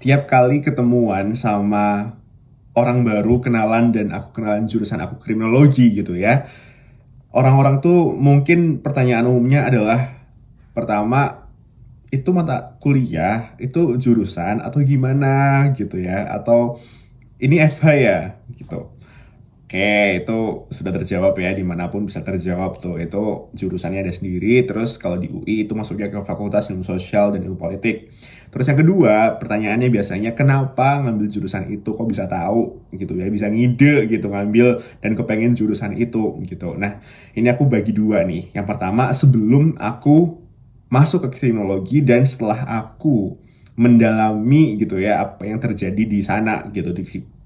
tiap kali ketemuan sama orang baru, kenalan dan aku kenalan jurusan aku kriminologi gitu ya. Orang-orang tuh mungkin pertanyaan umumnya adalah pertama, itu mata kuliah, itu jurusan atau gimana gitu ya, atau ini FH ya gitu. Oke, itu sudah terjawab ya, dimanapun bisa terjawab tuh. Itu jurusannya ada sendiri, terus kalau di UI itu masuknya ke Fakultas Ilmu Sosial dan Ilmu Politik. Terus yang kedua, pertanyaannya biasanya kenapa ngambil jurusan itu, kok bisa tahu gitu ya, bisa ngide gitu ngambil dan kepengen jurusan itu gitu. Nah, ini aku bagi dua nih. Yang pertama, sebelum aku masuk ke kriminologi dan setelah aku mendalami gitu ya apa yang terjadi di sana gitu,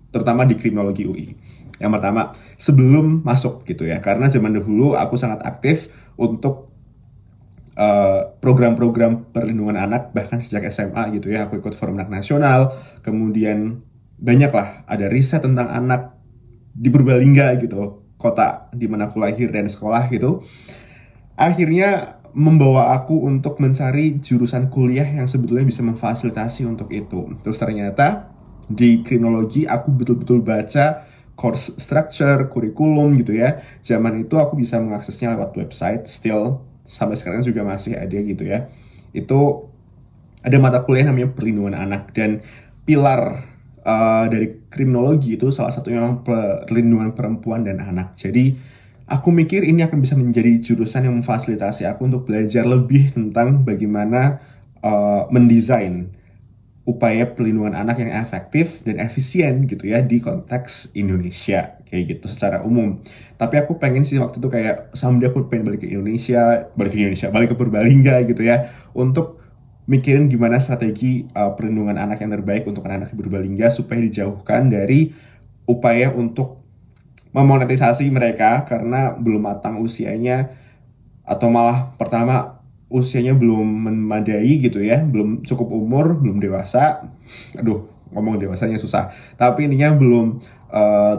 terutama di kriminologi UI. Yang pertama, sebelum masuk gitu ya, karena zaman dahulu aku sangat aktif untuk program-program perlindungan anak, bahkan sejak SMA gitu ya, aku ikut Forum Anak Nasional, kemudian banyak lah ada riset tentang anak di Purbalingga gitu, kota di mana aku lahir dan sekolah gitu. Akhirnya membawa aku untuk mencari jurusan kuliah yang sebetulnya bisa memfasilitasi untuk itu. Terus ternyata di kriminologi aku betul-betul baca course structure, kurikulum gitu ya. Zaman itu aku bisa mengaksesnya lewat website, still sampai sekarang juga masih ada gitu ya. Itu ada mata kuliah namanya perlindungan anak, dan pilar dari kriminologi itu salah satunya memang perlindungan perempuan dan anak. Jadi aku mikir ini akan bisa menjadi jurusan yang memfasilitasi aku untuk belajar lebih tentang bagaimana mendesain upaya pelindungan anak yang efektif dan efisien gitu ya di konteks Indonesia kayak gitu secara umum. Tapi aku pengen sih waktu itu kayak someday aku pengen balik ke Purbalingga gitu ya, untuk mikirin gimana strategi perlindungan anak yang terbaik untuk anak-anak di Purbalingga supaya dijauhkan dari upaya untuk memonetisasi mereka karena belum matang usianya, atau malah pertama usianya belum memadai gitu ya, belum cukup umur, belum dewasa. Aduh, ngomong dewasanya susah. Tapi intinya belum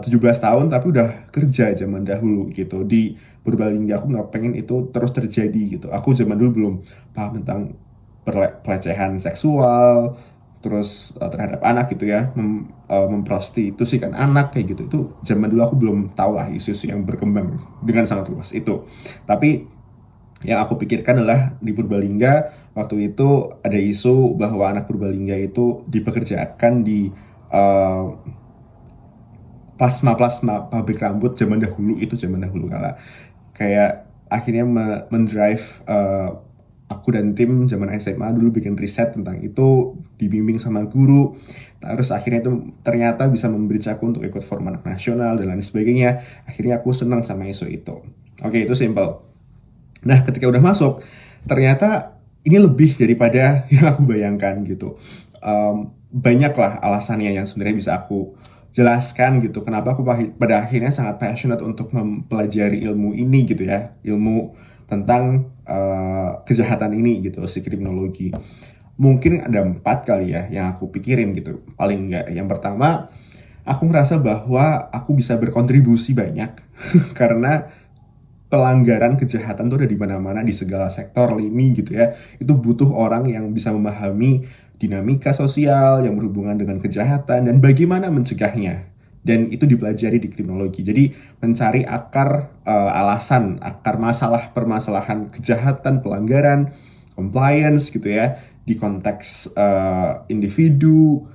17 tahun tapi udah kerja zaman dahulu gitu. Di Purbalingga aku nggak pengen itu terus terjadi gitu. Aku zaman dulu belum paham tentang pelecehan seksual, terus terhadap anak gitu ya, memprostitusikan anak kayak gitu. Itu zaman dulu aku belum tahu lah isu-isu yang berkembang dengan sangat luas itu. Tapi yang aku pikirkan adalah di Purbalingga waktu itu ada isu bahwa anak Purbalingga itu dipekerjakan di uh, plasma pabrik rambut zaman dahulu, itu zaman dahulu kala. Kayak akhirnya mendrive aku dan tim zaman SMA dulu bikin riset tentang itu, dibimbing sama guru. Terus akhirnya itu ternyata bisa memberi aku untuk ikut forum anak nasional dan lain sebagainya. Akhirnya aku senang sama isu itu. Oke, itu simple. Nah, ketika udah masuk, ternyata ini lebih daripada yang aku bayangkan gitu. Banyaklah alasannya yang sebenarnya bisa aku jelaskan gitu. Kenapa aku pada akhirnya sangat passionate untuk mempelajari ilmu ini gitu ya, ilmu tentang kejahatan ini gitu, si kriminologi. Mungkin ada 4 kali ya yang aku pikirin gitu, paling enggak. Yang pertama, aku ngerasa bahwa aku bisa berkontribusi banyak karena pelanggaran kejahatan tuh ada di mana-mana di segala sektor lini gitu ya. Itu butuh orang yang bisa memahami dinamika sosial yang berhubungan dengan kejahatan dan bagaimana mencegahnya. Dan itu dipelajari di kriminologi. Jadi mencari akar alasan, akar masalah permasalahan kejahatan, pelanggaran, compliance gitu ya di konteks individu,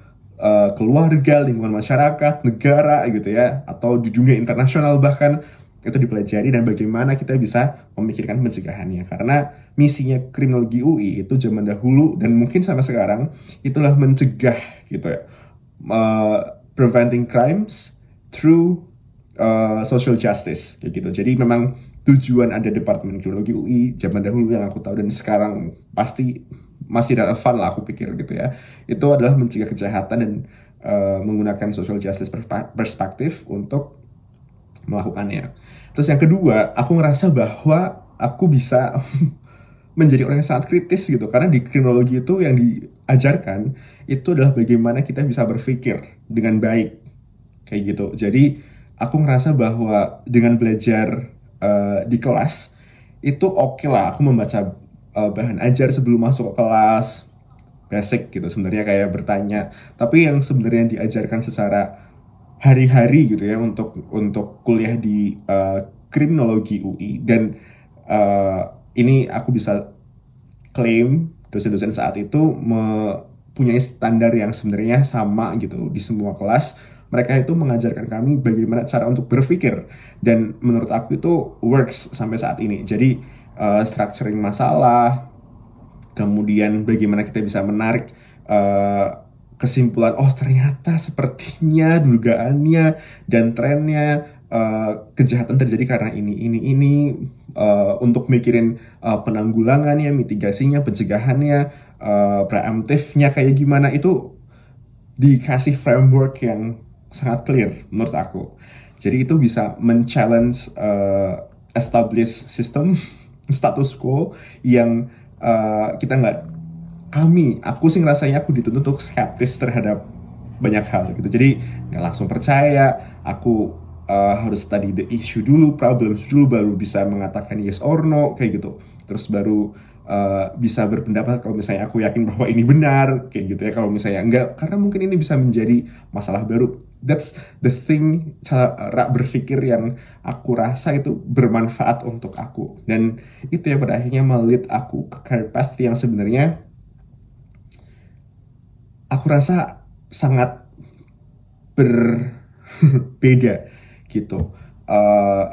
keluarga, lingkungan masyarakat, negara gitu ya, atau di dunia internasional bahkan, itu dipelajari dan bagaimana kita bisa memikirkan pencegahannya. Karena misinya kriminologi UI itu zaman dahulu dan mungkin sampai sekarang itulah mencegah gitu ya. Preventing crimes through social justice kayak gitu. Jadi memang tujuan ada Departemen Kriminologi UI zaman dahulu yang aku tahu dan sekarang pasti masih relevan lah aku pikir gitu ya. Itu adalah mencegah kejahatan dan menggunakan social justice perspektif untuk melakukannya. Terus yang kedua, aku ngerasa bahwa aku bisa menjadi orang yang sangat kritis gitu, karena di kriminologi itu yang diajarkan itu adalah bagaimana kita bisa berpikir dengan baik kayak gitu. Jadi aku ngerasa bahwa dengan belajar di kelas itu oke lah aku membaca bahan ajar sebelum masuk ke kelas, basic gitu sebenarnya, kayak bertanya. Tapi yang sebenarnya diajarkan secara hari-hari gitu ya untuk kuliah di kriminologi UI, dan ini aku bisa klaim dosen-dosen saat itu mempunyai standar yang sebenarnya sama gitu di semua kelas. Mereka itu mengajarkan kami bagaimana cara untuk berpikir, dan menurut aku itu works sampai saat ini. Jadi structuring masalah, kemudian bagaimana kita bisa menarik kesimpulan, oh ternyata sepertinya dugaannya dan trennya kejahatan terjadi karena ini untuk mikirin penanggulangannya, mitigasinya, pencegahannya, preemptifnya kayak gimana, itu dikasih framework yang sangat clear menurut aku. Jadi itu bisa men-challenge established system status quo yang kita nggak, aku sih ngerasanya aku dituntut untuk skeptis terhadap banyak hal gitu. Jadi nggak langsung percaya. Aku harus study the issue dulu, problems dulu, baru bisa mengatakan yes or no kayak gitu. Terus baru bisa berpendapat kalau misalnya aku yakin bahwa ini benar kayak gitu ya. Kalau misalnya enggak, karena mungkin ini bisa menjadi masalah baru. That's the thing, cara berpikir yang aku rasa itu bermanfaat untuk aku, dan itu yang pada akhirnya melit aku ke career path yang sebenarnya aku rasa sangat berbeda gitu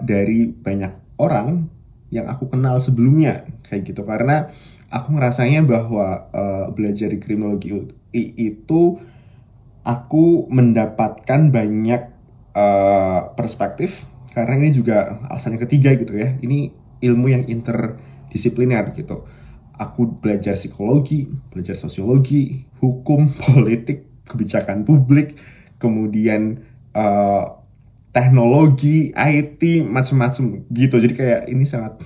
dari banyak orang yang aku kenal sebelumnya kayak gitu, karena aku ngerasanya bahwa belajar di kriminologi itu aku mendapatkan banyak perspektif, karena ini juga alasan yang ketiga gitu ya, ini ilmu yang interdisipliner gitu. Aku belajar psikologi, belajar sosiologi, hukum, politik, kebijakan publik, kemudian teknologi, IT, macam-macam gitu. Jadi kayak ini sangat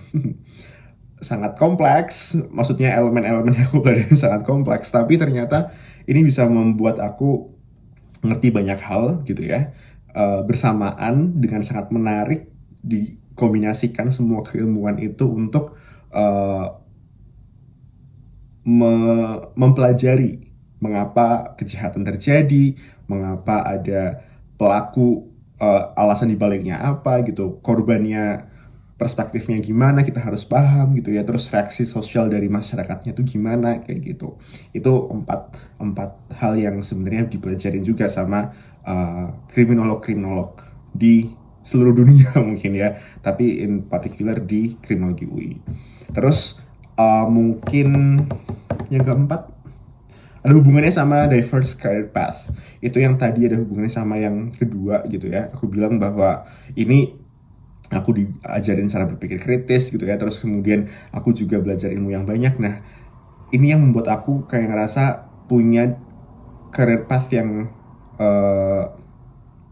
sangat kompleks. Maksudnya elemen-elemen yang aku pelajari sangat kompleks, tapi ternyata ini bisa membuat aku ngerti banyak hal gitu ya. Bersamaan dengan sangat menarik dikombinasikan semua keilmuan itu untuk mempelajari mengapa kejahatan terjadi, mengapa ada pelaku, alasan dibaliknya apa gitu, korbannya perspektifnya gimana, kita harus paham gitu ya, terus reaksi sosial dari masyarakatnya tuh gimana kayak gitu. Itu empat hal yang sebenarnya dipelajarin juga sama kriminolog-kriminolog di seluruh dunia mungkin ya, tapi in particular di kriminologi UI. Terus mungkin yang keempat ada hubungannya sama diverse career path. Itu yang tadi ada hubungannya sama yang kedua gitu ya. Aku bilang bahwa ini aku diajarin cara berpikir kritis gitu ya. Terus kemudian aku juga belajar ilmu yang banyak. Nah, ini yang membuat aku kayak ngerasa punya career path yang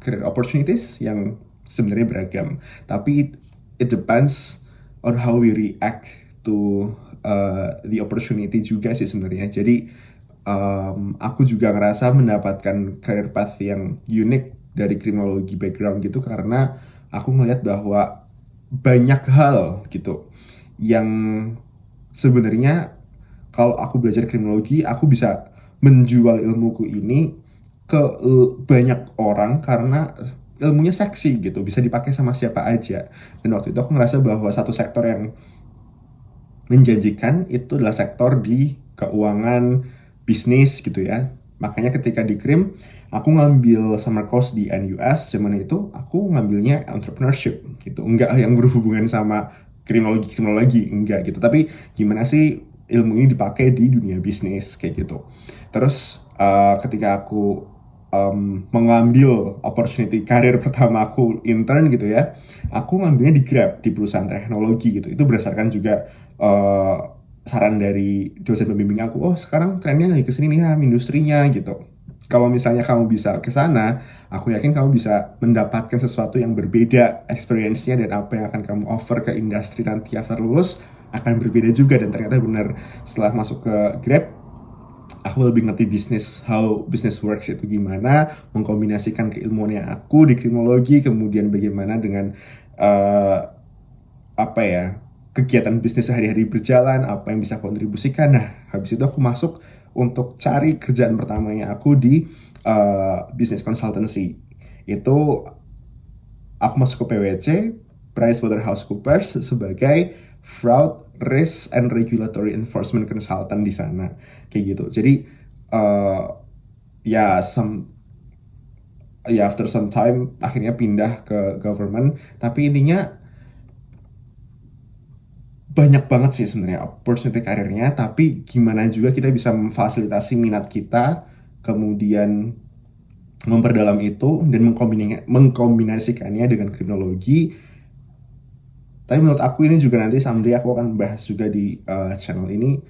career opportunities yang sebenarnya beragam. Tapi it depends on how we react to the opportunity juga sih sebenarnya. Jadi aku juga ngerasa mendapatkan career path yang unik dari kriminologi background gitu, karena aku ngelihat bahwa banyak hal gitu yang sebenarnya kalau aku belajar kriminologi, aku bisa menjual ilmuku ini ke banyak orang karena ilmunya seksi gitu, bisa dipakai sama siapa aja. Dan waktu itu aku ngerasa bahwa satu sektor yang menjanjikan itu adalah sektor di keuangan, bisnis gitu ya. Makanya ketika di Krim, aku ngambil summer course di NUS, zaman itu aku ngambilnya entrepreneurship gitu. Enggak yang berhubungan sama kriminologi, enggak gitu. Tapi gimana sih ilmu ini dipakai di dunia bisnis kayak gitu. Terus ketika aku mengambil opportunity karir pertama aku intern gitu ya, aku ngambilnya di Grab, di perusahaan teknologi gitu. Itu berdasarkan juga uh, saran dari dosen pembimbing aku, oh sekarang trennya lagi kesini nih industrinya gitu. Kalau misalnya kamu bisa ke sana, aku yakin kamu bisa mendapatkan sesuatu yang berbeda experience-nya, dan apa yang akan kamu offer ke industri nanti after lulus akan berbeda juga. Dan ternyata benar, setelah masuk ke Grab, aku lebih ngerti bisnis, how business works itu gimana, mengkombinasikan keilmuan yang aku di kriminologi, kemudian bagaimana dengan uh, apa ya, kegiatan bisnis sehari-hari berjalan, apa yang bisa kontribusikan. Nah, habis itu aku masuk untuk cari kerjaan pertamanya aku di business consultancy. Itu aku masuk ke PwC, PricewaterhouseCoopers, sebagai Fraud, Risk, and Regulatory Enforcement Consultant di sana. Kayak gitu. Jadi, ya after some time akhirnya pindah ke government. Tapi intinya banyak banget sih sebenarnya opportunity karirnya, tapi gimana juga kita bisa memfasilitasi minat kita, kemudian memperdalam itu dan mengkombinasikannya dengan kriminologi. Tapi menurut aku ini juga nanti someday aku akan bahas juga di channel ini,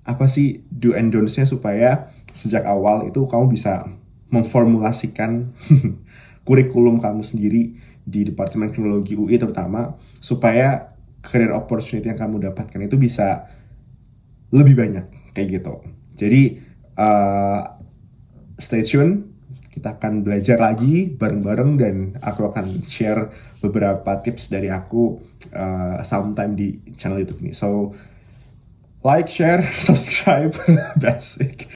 apa sih do and don'ts-nya supaya sejak awal itu kamu bisa memformulasikan kurikulum kamu sendiri di Departemen Kriminologi UI terutama, supaya career opportunity yang kamu dapatkan itu bisa lebih banyak kayak gitu. Jadi stay tune, kita akan belajar lagi bareng-bareng dan aku akan share beberapa tips dari aku sometime di channel YouTube ini. So like, share, subscribe, basic.